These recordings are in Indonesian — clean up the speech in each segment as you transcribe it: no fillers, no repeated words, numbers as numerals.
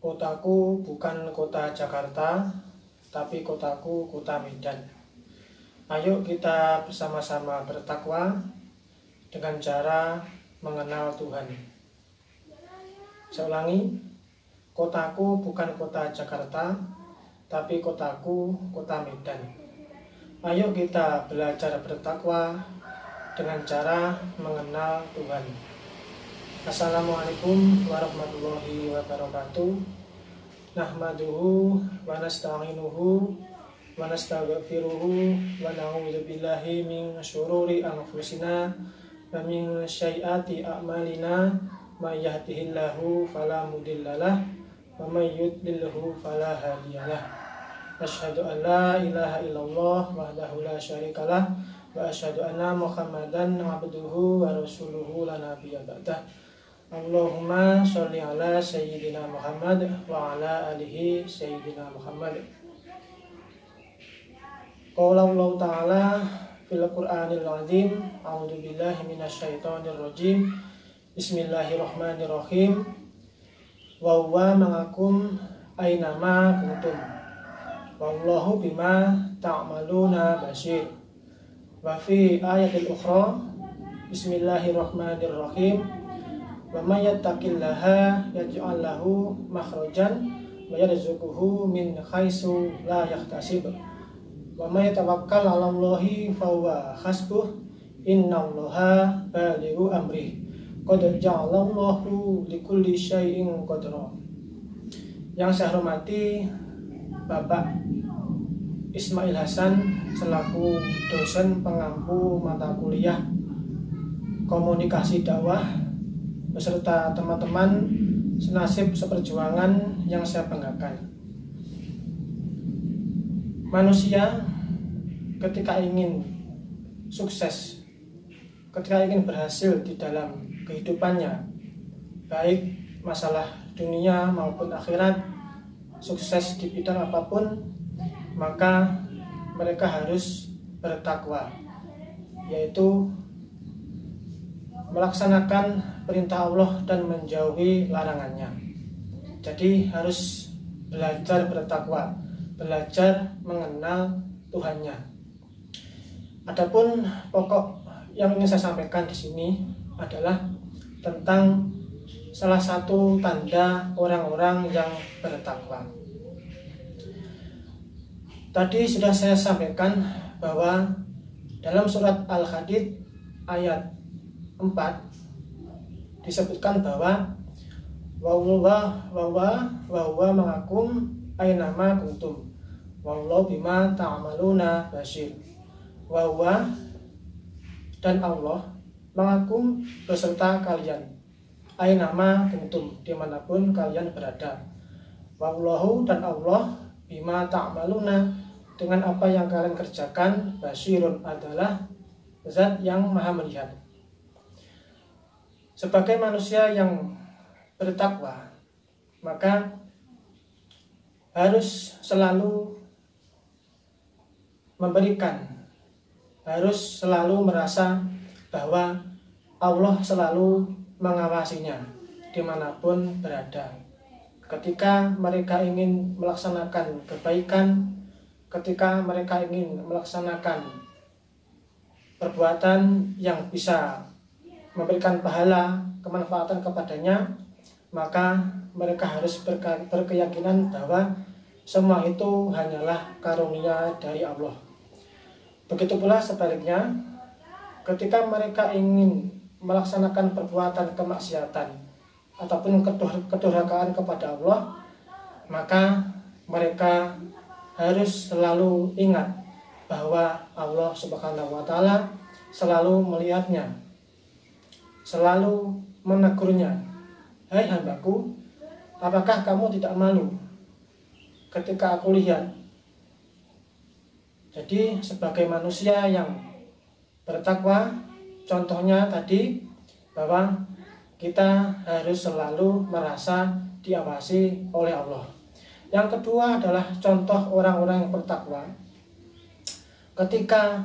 Kotaku bukan kota Jakarta, tapi kotaku kota Medan. Ayo kita bersama-sama bertakwa dengan cara mengenal Tuhan. Saya ulangi, kotaku bukan kota Jakarta, tapi kotaku kota Medan. Ayo kita belajar bertakwa dengan cara mengenal Tuhan. Assalamualaikum warahmatullahi wabarakatuh. Nahmaduhu wa nasta'inuhu wa nastaghfiruhu wa na'udzu billahi min syururi anfusina wa min sayyiati a'malina. May yahdihillahu fala mudhillalah wa may yudlilhu fala hadiyalah. Asyhadu an la ilaha illallah wahdahu la syarikalah wa asyhadu anna Muhammadan abduhu wa rasuluhu la nabiyya ba'dah. Allahumma sholli ala sayyidina Muhammad wa ala alihi sayyidina Muhammad. Qala Allah Ta'ala fil Qur'anil Azim, a'udzu billahi minasyaitonir rajim. Bismillahirrahmanirrahim. Wa huwa ma'akum ainama kuntum. Wallahu bima ta'maluna basir. Wa fi ayatil ukhra, Bismillahirrahmanirrahim. Wa may yattaqillaha yaj'al lahu makhrajan wa yarzuquhu min haitsu la yahtasib. Wa may yatawakkal 'alallahi fa huwa hasbuh. Innallaha balighu amrih. Qad ja'alallahu likulli syai'in qadra. Yang saya hormati Bapak Ismail Hasan selaku dosen pengampu mata kuliah komunikasi dakwah beserta teman-teman senasib seperjuangan yang saya banggakan. Manusia ketika ingin sukses, ketika ingin berhasil di dalam kehidupannya, baik masalah dunia maupun akhirat, sukses di bidang apapun, maka mereka harus bertakwa, yaitu melaksanakan perintah Allah dan menjauhi larangannya. Jadi harus belajar bertakwa, belajar mengenal Tuhannya. Adapun pokok yang ingin saya sampaikan di sini adalah tentang salah satu tanda orang-orang yang bertakwa. Tadi sudah saya sampaikan bahwa dalam surat Al-Hadid ayat 4 disebutkan bahwa wa huwa ma'akum ainama kuntum wallahu bima ta'maluna basir. Wa huwa dan Allah ma'akum beserta kalian, ainama kuntum dimanapun kalian berada. Wallahu dan Allah bima ta'maluna dengan apa yang kalian kerjakan, basirun adalah zat yang maha melihat. Sebagai manusia yang bertakwa, maka harus selalu memberikan, harus selalu merasa bahwa Allah selalu mengawasinya dimanapun berada. Ketika mereka ingin melaksanakan kebaikan, ketika mereka ingin melaksanakan perbuatan yang bisa memberikan pahala, kemanfaatan kepadanya, maka mereka harus berkeyakinan bahwa semua itu hanyalah karunia dari Allah. Begitu pula sebaliknya, ketika mereka ingin melaksanakan perbuatan kemaksiatan ataupun kedurhakaan kepada Allah, maka mereka harus selalu ingat bahwa Allah Subhanahu wa Ta'ala selalu melihatnya, selalu menegurnya. Hai hambaku, apakah kamu tidak malu ketika aku lihat? Jadi sebagai manusia yang bertakwa, contohnya tadi bahwa kita harus selalu merasa diawasi oleh Allah. Yang kedua adalah contoh orang-orang yang bertakwa. Ketika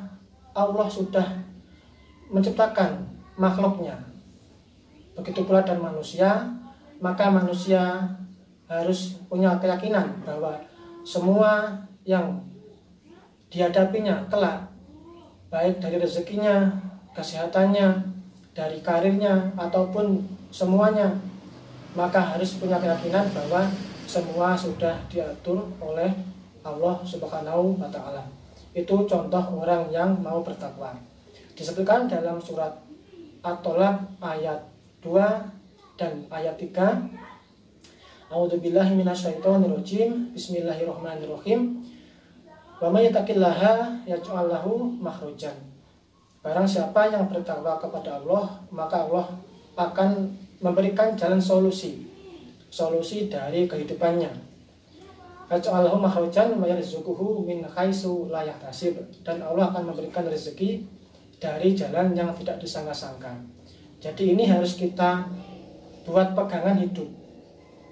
Allah sudah menciptakan makhluknya, begitu pula dan manusia, maka manusia harus punya keyakinan bahwa semua yang dihadapinya kelak, baik dari rezekinya, kesehatannya, dari karirnya, ataupun semuanya, maka harus punya keyakinan bahwa semua sudah diatur oleh Allah Subhanahu wa Ta'ala. Itu contoh orang yang mau bertakwa. Disebutkan dalam surat At-Tolaq ayat 2 dan ayat 3. A'udzubillahi minasyaitonirrajim. Bismillahirrahmanirrahim. Wa may yattaqillaha yaj'al lahu makhrajan. Barang siapa yang bertakwa kepada Allah, maka Allah akan memberikan jalan solusi dari kehidupannya. Yaj'al lahu makhrajan wa yarzuquhu min haitsu la yahtasib. Dan Allah akan memberikan rezeki dari jalan yang tidak disangka-sangka. Jadi ini harus kita buat pegangan hidup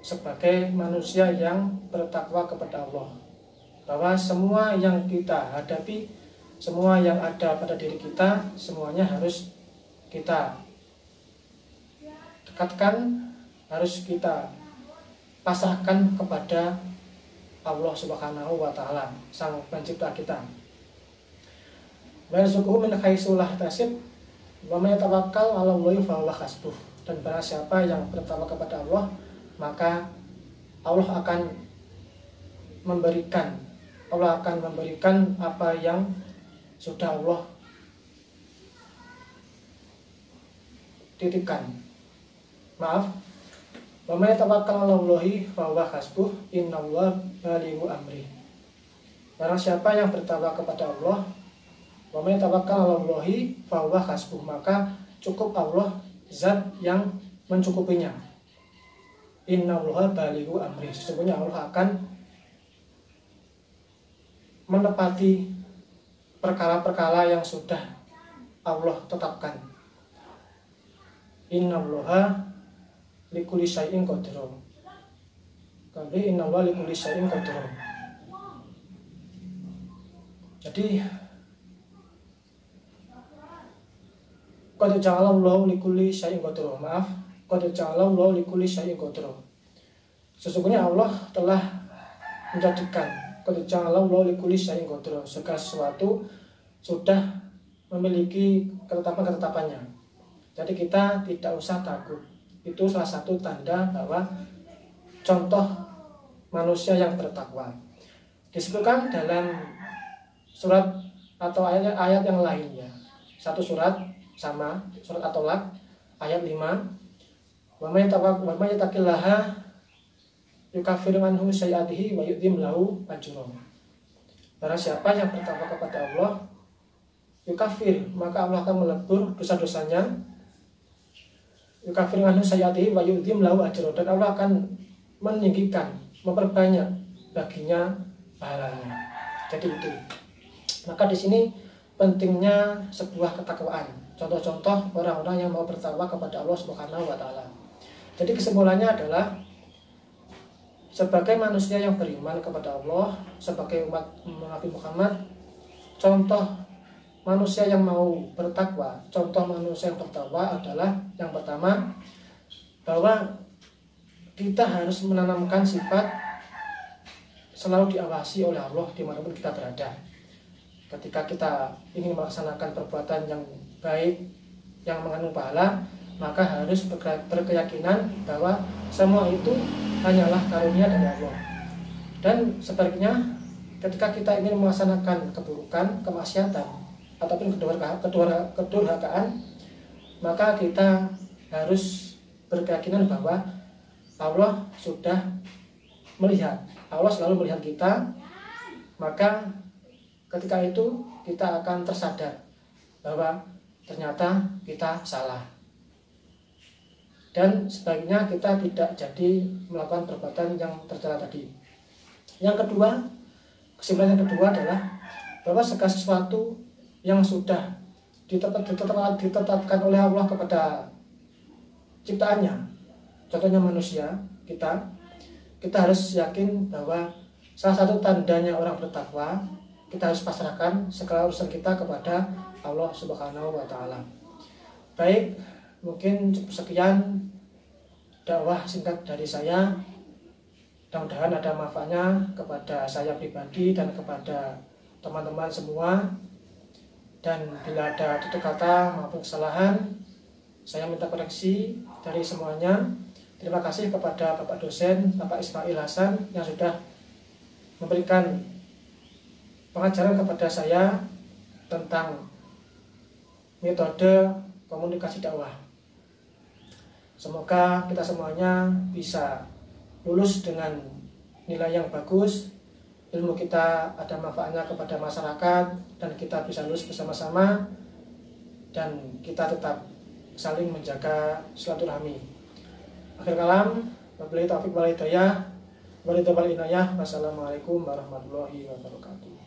sebagai manusia yang bertakwa kepada Allah, bahwa semua yang kita hadapi, semua yang ada pada diri kita, semuanya harus kita dekatkan, harus kita pasrahkan kepada Allah Subhanahu wa Ta'ala, Sang Pencipta kita. Wa yarzuquhu min haitsu la yahtasib wa may yatawakkal 'ala Allahi fa huwa hasbuh. Dan barang siapa yang bertakwa kepada Allah, maka Allah akan memberikan apa yang sudah Allah titipkan. Maaf. Wa may tawakkal 'ala Allahi fa huwa hasbuh, innallaha balighu amri. Barang siapa yang bertakwa kepada Allah, wa may tawakkal 'ala Allahi fa huwa hasbuh, maka cukup Allah zat yang mencukupinya. Innallaha balighu amri, sesungguhnya Allah akan menepati perkara-perkara yang sudah Allah tetapkan. Innallaha likulli syai'in qadir. Tapi innallaha likulli syai'in qadir. Jadi qad ja'alallahu likulli syai'in qadir. Maaf, qad ja'alallahu likulli syai'in qadir. Sesungguhnya Allah telah menjadikan qad ja'alallahu likulli syai'in qadir, segala sesuatu sudah memiliki ketetapan-ketetapannya. Jadi kita tidak usah takut. Itu salah satu tanda bahwa contoh manusia yang bertakwa. Disebutkan dalam surat atau ayat yang lainnya. Satu surat sama, surat At-Tolaq ayat 5. Wa may yattaqillaha yukaffir anhu sayyi'atihi wa yu'dhim lahu ajran. Barang siapa yang bertakwa kepada Allah, yukaffir, maka Allah akan melebur dosa-dosanya. Yukaffir anhu sayyi'atihi wa yu'dhim lahu ajran, dan Allah akan meninggikan, memperbanyak baginya pahalanya. Jadi itu. Maka di sini pentingnya sebuah ketakwaan. Contoh-contoh orang-orang yang mau bertakwa kepada Allah Subhanahu wa Ta'ala. Jadi kesimpulannya adalah sebagai manusia yang beriman kepada Allah, sebagai umat Nabi Muhammad, contoh manusia yang mau bertakwa, contoh manusia yang bertakwa adalah yang pertama, bahwa kita harus menanamkan sifat selalu diawasi oleh Allah dimanapun kita berada. Ketika kita ingin melaksanakan perbuatan yang baik, yang mengandung pahala, maka harus berkeyakinan bahwa semua itu hanyalah karunia dari Allah. Dan sebaliknya, ketika kita ingin melaksanakan keburukan, kemaksiatan, ataupun kedurhakaan, maka kita harus berkeyakinan bahwa Allah sudah melihat, Allah selalu melihat kita. Maka ketika itu kita akan tersadar bahwa ternyata kita salah, dan sebaiknya kita tidak jadi melakukan perbuatan yang tercela tadi. Yang kedua, kesimpulan yang kedua adalah bahwa segala sesuatu yang sudah ditetapkan oleh Allah kepada ciptaannya, contohnya manusia, kita harus yakin bahwa salah satu tandanya orang bertakwa, kita harus pasrahkan segala urusan kita kepada Allah Subhanahu wa Ta'ala. Baik, mungkin sekian dakwah singkat dari saya. Mudah-mudahan ada manfaatnya kepada saya pribadi dan kepada teman-teman semua. Dan bila ada tutur kata maupun kesalahan, saya minta koreksi dari semuanya. Terima kasih kepada Bapak dosen, Bapak Ismail Hasan yang sudah memberikan pengajaran kepada saya tentang metode komunikasi dakwah. Semoga kita semuanya bisa lulus dengan nilai yang bagus, ilmu kita ada manfaatnya kepada masyarakat, dan kita bisa lulus bersama-sama, dan kita tetap saling menjaga silaturahmi. Akhir kalam, wabillahi taufiq wal hidayah, wassalamualaikum warahmatullahi wabarakatuh.